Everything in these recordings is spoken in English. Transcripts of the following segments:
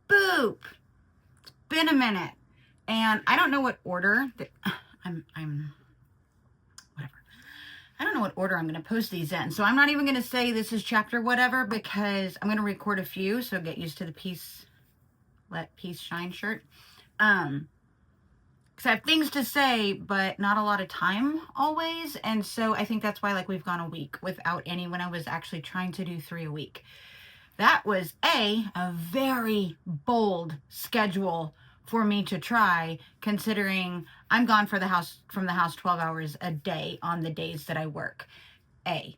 Boop. It's been a minute. And I don't know what order that I'm whatever. I don't know what order I'm going to post these in. So I'm not even going to say this is chapter whatever because I'm going to record a few. So get used to the peace, let peace shine shirt. Because I have things to say, but not a lot of time always. And so I think that's why like we've gone a week without any when I was actually trying to do 3 a week. That was a very bold schedule for me to try, considering I'm gone from the house 12 hours a day on the days that I work. A.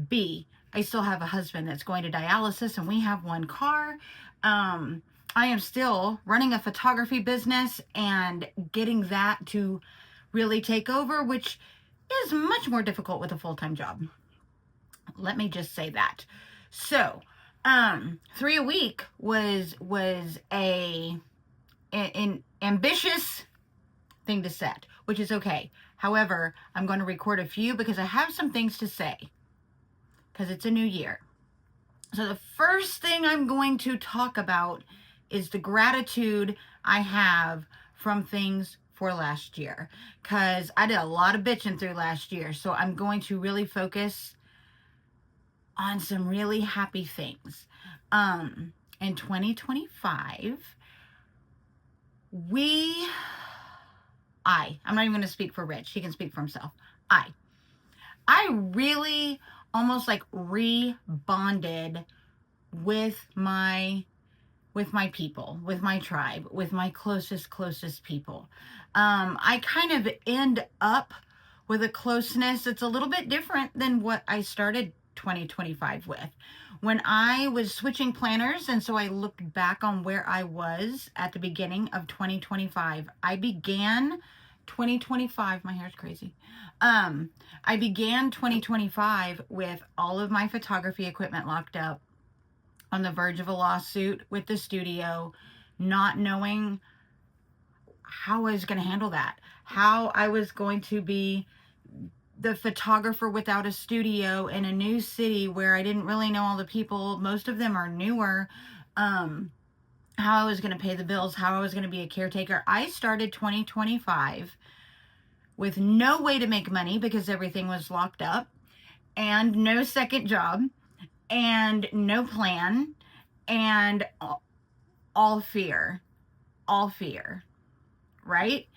B. I still have a husband that's going to dialysis and we have one car. I am still running a photography business and getting that to really take over, which is much more difficult with a full-time job. Let me just say that. So, 3 a week was an ambitious thing to set, which is okay. However, I'm going to record a few because I have some things to say because it's a new year. So the first thing I'm going to talk about is the gratitude I have from things for last year, because I did a lot of bitching through last year. So I'm going to really focus on some really happy things. In 2025, I'm not even going to speak for Rich. He can speak for himself. I really almost like rebonded with my people, with my tribe, with my closest people. I kind of end up with a closeness that's a little bit different than what I started 2025 with. When I was switching planners, and so I looked back on where I was at the beginning of 2025. I began 2025, my hair's crazy. I began 2025 with all of my photography equipment locked up, on the verge of a lawsuit with the studio, not knowing how I was going to handle that, how I was going to be the photographer without a studio in a new city where I didn't really know all the people. Most of them are newer. How I was going to pay the bills, how I was going to be a caretaker. I started 2025 with no way to make money because everything was locked up, and no second job, and no plan, and all fear, right?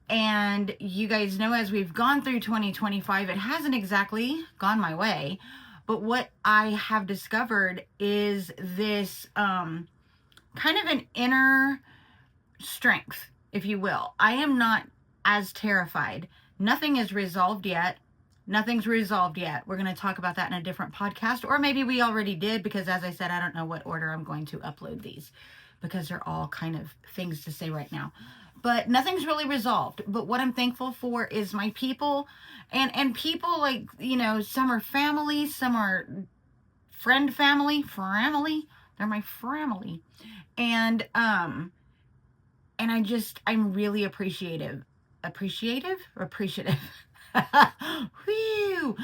And you guys know, as we've gone through 2025, it hasn't exactly gone my way. But what I have discovered is this kind of an inner strength, if you will. I am not as terrified. Nothing is resolved yet. Nothing's resolved yet. We're going to talk about that in a different podcast, or maybe we already did, because as I said, I don't know what order I'm going to upload these, because they're all kind of things to say right now. But nothing's really resolved. But what I'm thankful for is my people, and people, like, you know, some are family, some are family. They're my family. And I'm really appreciative. Whew.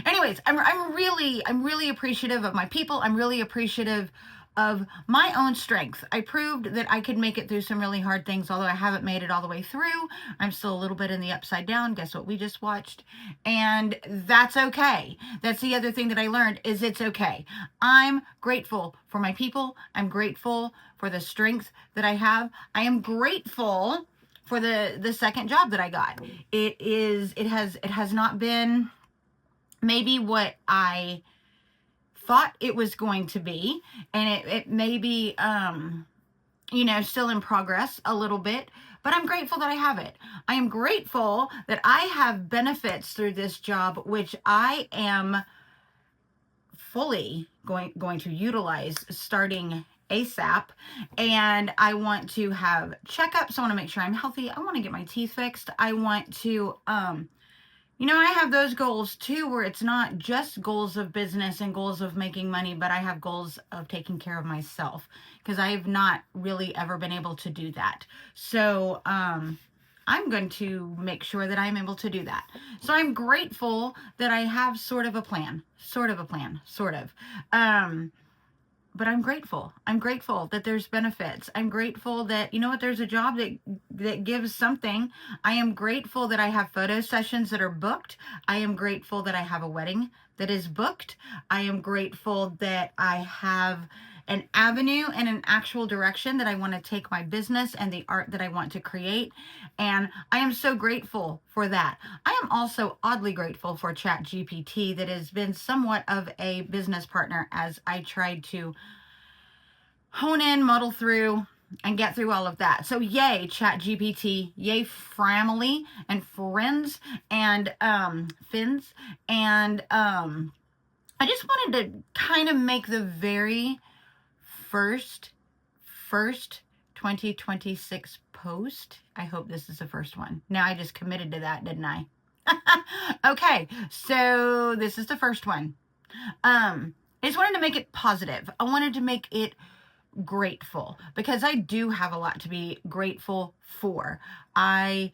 Anyways, I'm really appreciative of my people. I'm really appreciative of my own strength. I proved that I could make it through some really hard things, although I haven't made it all the way through. I'm still a little bit in the upside down. Guess what we just watched? And that's okay. That's the other thing that I learned, is it's okay. I'm grateful for my people. I'm grateful for the strength that I have. I am grateful for the second job that I got. It has not been maybe what I thought it was going to be, and it may be still in progress a little bit, but I'm grateful that I have it. I am grateful that I have benefits through this job, which I am fully going to utilize starting ASAP. And I want to have checkups. I want to make sure I'm healthy. I want to get my teeth fixed. I want to I have those goals too, where it's not just goals of business and goals of making money, but I have goals of taking care of myself, because I have not really ever been able to do that. So I'm going to make sure that I'm able to do that. So I'm grateful that I have sort of a plan. but I'm grateful. I'm grateful that there's benefits. I'm grateful that, you know what, there's a job that gives something. I am grateful that I have photo sessions that are booked. I am grateful that I have a wedding that is booked. I am grateful that I have an avenue and an actual direction that I want to take my business and the art that I want to create. And I am so grateful for that. I am also oddly grateful for ChatGPT that has been somewhat of a business partner as I tried to hone in, muddle through, and get through all of that. So yay, ChatGPT, yay, family and friends and fins. And I just wanted to kind of make the very first 2026 post. I hope this is the first one. Now I just committed to that, didn't I? Okay, so this is the first one. I just wanted to make it positive. I wanted to make it grateful because I do have a lot to be grateful for. I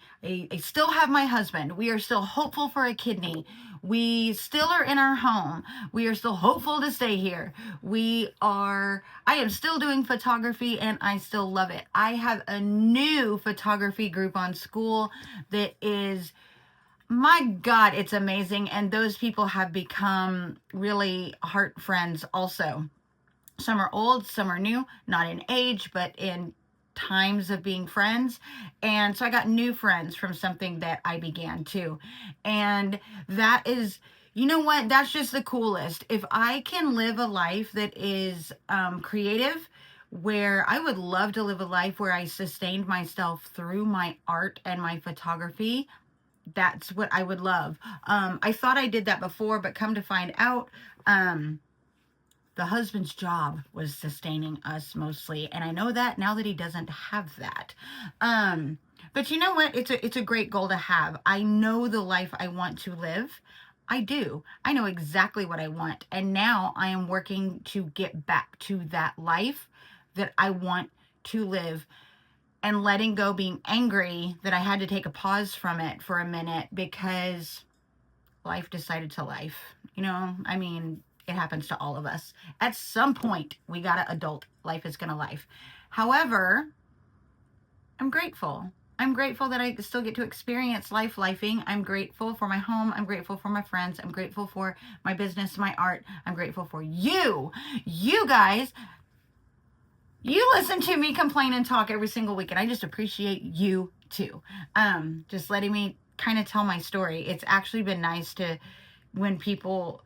still have my husband. We are still hopeful for a kidney. We still are in our home. We are still hopeful to stay here. I am still doing photography and I still love it. I have a new photography group on school that is, my God, it's amazing. And those people have become really heart friends also. Some are old, some are new, not in age, but in times of being friends. And so I got new friends from something that I began too. And that is, you know what? That's just the coolest. If I can live a life that is creative, where I would love to live a life where I sustained myself through my art and my photography, that's what I would love. I thought I did that before, but come to find out, the husband's job was sustaining us mostly. And I know that now that he doesn't have that. But you know what? It's a great goal to have. I know the life I want to live. I do. I know exactly what I want. And now I am working to get back to that life that I want to live, and letting go being angry that I had to take a pause from it for a minute because life decided to life. You know, I mean, it happens to all of us. At some point, we gotta adult. Life is gonna life. However, I'm grateful. I'm grateful that I still get to experience lifing. I'm grateful for my home. I'm grateful for my friends. I'm grateful for my business, my art. I'm grateful for you. You guys, you listen to me complain and talk every single week, and I just appreciate you too. Just letting me kind of tell my story. It's actually been nice to, when people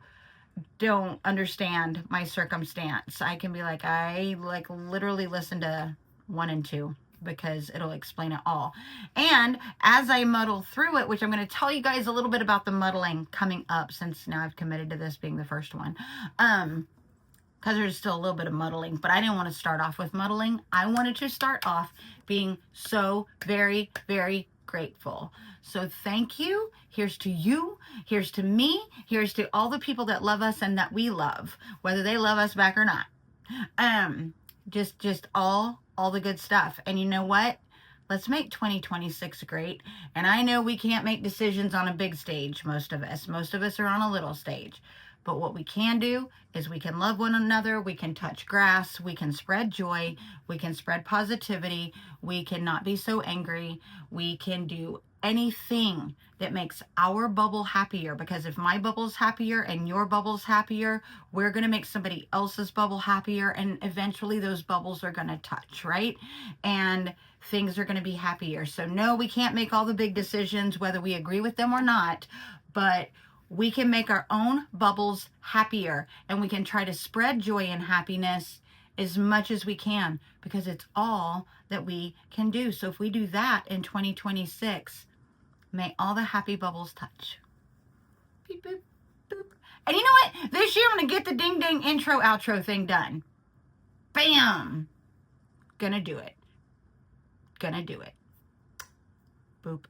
don't understand my circumstance, I can be like, I like literally listen to 1 and 2 because it'll explain it all. And as I muddle through it, which I'm going to tell you guys a little bit about the muddling coming up, since now I've committed to this being the first one, because there's still a little bit of muddling, but I didn't want to start off with muddling. I wanted to start off being so very, very grateful. So thank you. Here's to you. Here's to me. Here's to all the people that love us and that we love, whether they love us back or not. Just all the good stuff. And you know what? Let's make 2026 great. And I know we can't make decisions on a big stage, most of us. Most of us are on a little stage. But what we can do is we can love one another, we can touch grass, we can spread joy, we can spread positivity, we can not be so angry, we can do anything that makes our bubble happier, because if my bubble's happier and your bubble's happier, we're going to make somebody else's bubble happier, and eventually those bubbles are going to touch, right? And things are going to be happier. So no, we can't make all the big decisions whether we agree with them or not, but we can make our own bubbles happier, and we can try to spread joy and happiness as much as we can, because it's all that we can do. So if we do that in 2026, may all the happy bubbles touch. Beep, boop, boop. And you know what? This year I'm going to get the ding ding intro outro thing done. Bam! Gonna do it. Gonna do it. Boop.